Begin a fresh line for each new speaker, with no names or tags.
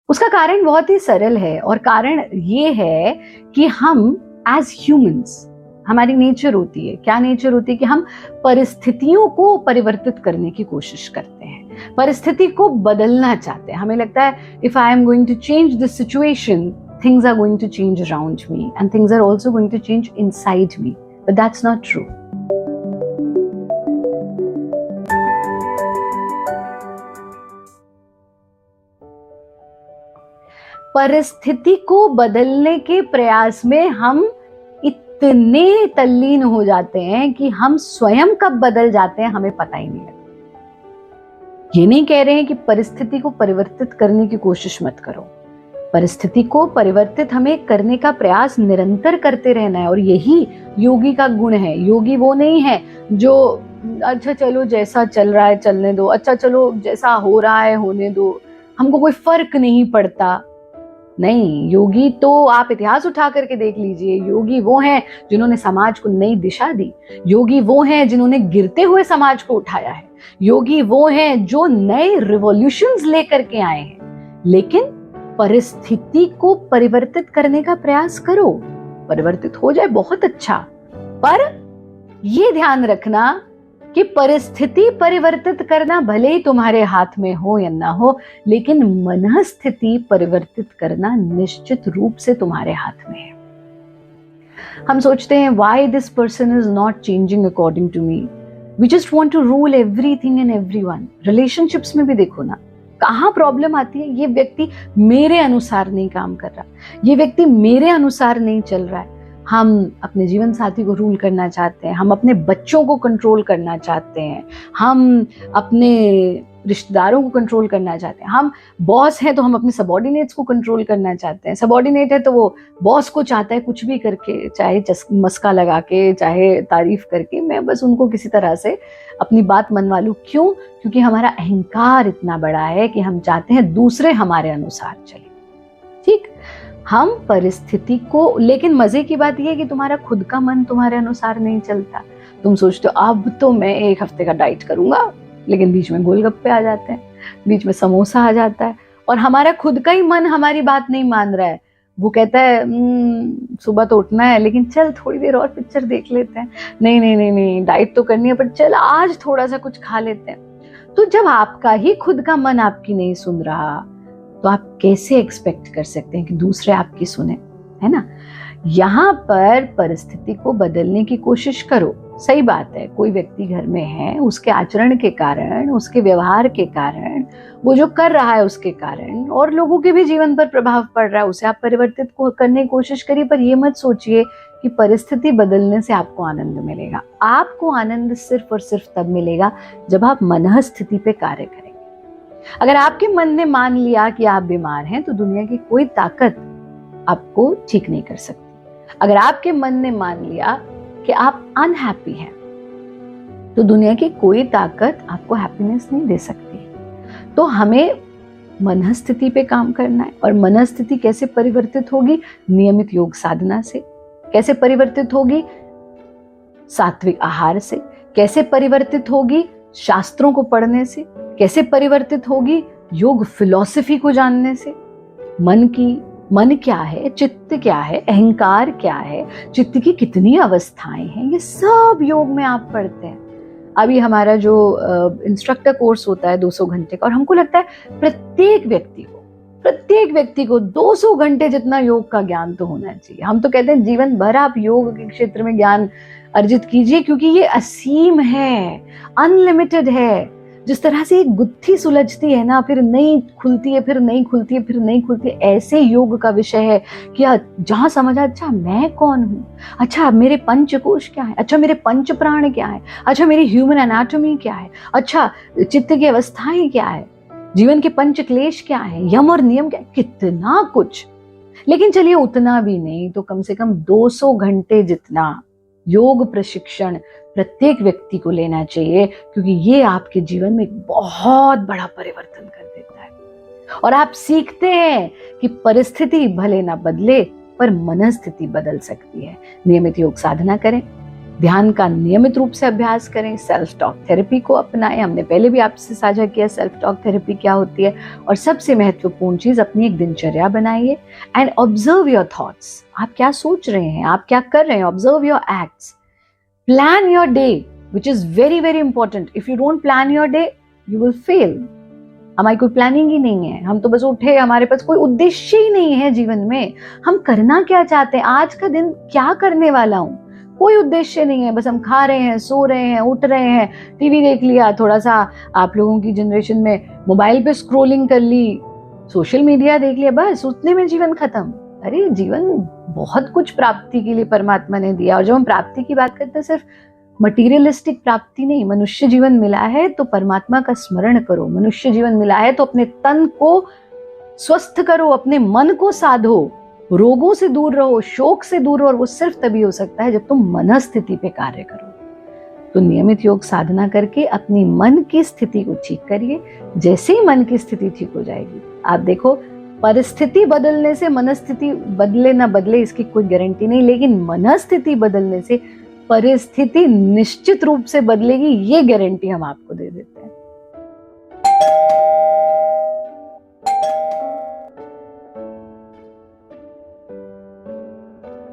उसका कारण बहुत ही सरल है, और कारण ये है कि हम एज ह्यूमंस, हमारी नेचर होती है, क्या नेचर होती है कि हम परिस्थितियों को परिवर्तित करने की कोशिश करते हैं, परिस्थिति को बदलना चाहते हैं। हमें लगता है if I am going to change this situation, things are going to change around me and things are also going to change inside me, but that's not true. परिस्थिति को बदलने के प्रयास में हम इतने तल्लीन हो जाते हैं कि हम स्वयं कब बदल जाते हैं हमें पता ही नहीं लगता। ये नहीं कह रहे हैं कि परिस्थिति को परिवर्तित करने की कोशिश मत करो, परिस्थिति को परिवर्तित हमें करने का प्रयास निरंतर करते रहना है, और यही योगी का गुण है। योगी वो नहीं है जो अच्छा चलो जैसा चल रहा है चलने दो, अच्छा चलो जैसा हो रहा है होने दो, हमको कोई फर्क नहीं पड़ता। नहीं, योगी तो आप इतिहास उठा करके देख लीजिए, योगी वो हैं जिन्होंने समाज को नई दिशा दी, योगी वो हैं जिन्होंने गिरते हुए समाज को उठाया है, योगी वो हैं जो नए रिवॉल्यूशंस लेकर के आए हैं। लेकिन परिस्थिति को परिवर्तित करने का प्रयास करो, परिवर्तित हो जाए बहुत अच्छा, पर यह ध्यान रखना कि परिस्थिति परिवर्तित करना भले ही तुम्हारे हाथ में हो या ना हो, लेकिन मनस्थिति परिवर्तित करना निश्चित रूप से तुम्हारे हाथ में है। हम सोचते हैं why this person is not changing according to me, we just want to rule everything and everyone। Relationships में भी देखो ना, कहाँ प्रॉब्लम आती है, ये व्यक्ति मेरे अनुसार नहीं काम कर रहा, ये व्यक्ति मेरे अनुसार नहीं चल रहा है। हम अपने जीवन साथी को रूल करना चाहते हैं, हम अपने बच्चों को कंट्रोल करना चाहते हैं, हम अपने रिश्तेदारों को कंट्रोल करना चाहते हैं, हम बॉस हैं तो हम अपने सबॉर्डिनेट्स को कंट्रोल करना चाहते हैं, सबॉर्डिनेट है तो वो बॉस को चाहता है कुछ भी करके, चाहे मस्का लगा के, चाहे तारीफ करके, मैं बस उनको किसी तरह से अपनी बात मनवा लूं। क्यों? क्योंकि हमारा अहंकार इतना बड़ा है कि हम चाहते हैं दूसरे हमारे अनुसार चले। ठीक, हम परिस्थिति को, लेकिन मजे की बात यह है कि तुम्हारा खुद का मन तुम्हारे अनुसार नहीं चलता। तुम सोचते हो अब तो मैं 1 हफ्ते का डाइट करूंगा, लेकिन बीच में गोलगप्पे आ जाते हैं, बीच में समोसा आ जाता है, और हमारा खुद का ही मन हमारी बात नहीं मान रहा है। वो कहता है सुबह तो उठना है, लेकिन चल थोड़ी देर और पिक्चर देख लेते हैं, नहीं नहीं नहीं नहीं डाइट तो करनी है, पर चल आज थोड़ा सा कुछ खा लेते हैं। तो जब आपका ही खुद का मन आपकी नहीं सुन रहा, तो आप कैसे एक्सपेक्ट कर सकते हैं कि दूसरे आपकी सुने, है ना। यहाँ पर परिस्थिति को बदलने की कोशिश करो। सही बात है, कोई व्यक्ति घर में है, उसके आचरण के कारण, उसके व्यवहार के कारण, वो जो कर रहा है उसके कारण, और लोगों के भी जीवन पर प्रभाव पड़ रहा है, उसे आप परिवर्तित करने की कोशिश करिए। पर ये मत सोचिए कि परिस्थिति बदलने से आपको आनंद मिलेगा। आपको आनंद सिर्फ और सिर्फ तब मिलेगा जब आप मनस्थिति पे कार्य करेंगे। अगर आपके मन ने मान लिया कि आप बीमार हैं, तो दुनिया की कोई ताकत आपको ठीक नहीं कर सकती। अगर आपके मन ने मान लिया कि आप अनहैप्पी हैं, तो दुनिया की कोई ताकत आपको हैप्पीनेस नहीं दे सकती। तो हमें मनस्थिति पे काम करना है। और मनस्थिति कैसे परिवर्तित होगी? नियमित योग साधना से। कैसे परिवर्तित होगी? सात्विक आहार से। कैसे परिवर्तित होगी? शास्त्रों को पढ़ने से। कैसे परिवर्तित होगी? योग फिलॉसफी को जानने से। मन क्या है, चित्त क्या है, अहंकार क्या है, चित्त की कितनी अवस्थाएं हैं, ये सब योग में आप पढ़ते हैं। अभी हमारा जो इंस्ट्रक्टर कोर्स होता है 200 घंटे का, और हमको लगता है प्रत्येक व्यक्ति को 200 घंटे जितना योग का ज्ञान तो होना चाहिए। हम तो कहते हैं जीवन भर आप योग के क्षेत्र में ज्ञान अर्जित कीजिए, क्योंकि ये असीम है, अनलिमिटेड है। जिस तरह से एक गुत्थी सुलझती है ना, फिर नई खुलती है, फिर नई खुलती है, फिर नई खुलती है, ऐसे योग का विषय है कि जहां समझा अच्छा मैं कौन हूँ, अच्छा मेरे पंचकोश क्या है, अच्छा मेरे पंच प्राण क्या है, अच्छा मेरी ह्यूमन एनाटॉमी क्या है, अच्छा चित्त की अवस्थाएं क्या है, जीवन के पंच क्लेश क्या है, यम और नियम क्या है, कितना कुछ। लेकिन चलिए उतना भी नहीं तो कम से कम 200 घंटे जितना योग प्रशिक्षण प्रत्येक व्यक्ति को लेना चाहिए, क्योंकि ये आपके जीवन में एक बहुत बड़ा परिवर्तन कर देता है। और आप सीखते हैं कि परिस्थिति भले ना बदले, पर मनस्थिति बदल सकती है। नियमित योग साधना करें, ध्यान का नियमित रूप से अभ्यास करें, सेल्फ टॉक थेरेपी को अपनाएं। हमने पहले भी आपसे साझा किया सेल्फ टॉक थेरेपी क्या होती है। और सबसे महत्वपूर्ण चीज, अपनी एक दिनचर्या बनाइए एंड ऑब्जर्व योर थॉट्स। आप क्या सोच रहे हैं, आप क्या कर रहे हैं, observe your acts. Plan your day, which is very very important. If you don't plan your day, you will fail. हमारी कोई प्लानिंग ही नहीं है, हम तो बस उठे, हमारे पास कोई उद्देश्य ही नहीं है जीवन में। हम करना क्या चाहते हैं, आज का दिन क्या करने वाला हूं, कोई उद्देश्य नहीं है। बस हम खा रहे हैं, सो रहे हैं, उठ रहे हैं, टीवी देख लिया, थोड़ा सा आप लोगों की जनरेशन में मोबाइल पे स्क्रोलिंग कर ली, सोशल मीडिया देख लिया, बस उतने में जीवन खत्म। अरे जीवन बहुत कुछ प्राप्ति के लिए परमात्मा ने दिया। और जब हम प्राप्ति की बात करते हैं, सिर्फ मटीरियलिस्टिक प्राप्ति नहीं, मनुष्य जीवन मिला है तो परमात्मा का स्मरण करो। मनुष्य जीवन मिला है तो अपने तन को स्वस्थ करो, अपने मन को साधो, रोगों से दूर रहो, शोक से दूर रहो। और वो सिर्फ तभी हो सकता है जब तुम मनस्थिति पे कार्य करो। तो नियमित योग साधना करके अपनी मन की स्थिति को ठीक करिए। जैसे ही मन की स्थिति ठीक हो जाएगी, आप देखो, परिस्थिति बदलने से मनस्थिति बदले ना बदले इसकी कोई गारंटी नहीं, लेकिन मनस्थिति बदलने से परिस्थिति निश्चित रूप से बदलेगी, ये गारंटी हम आपको दे देते हैं।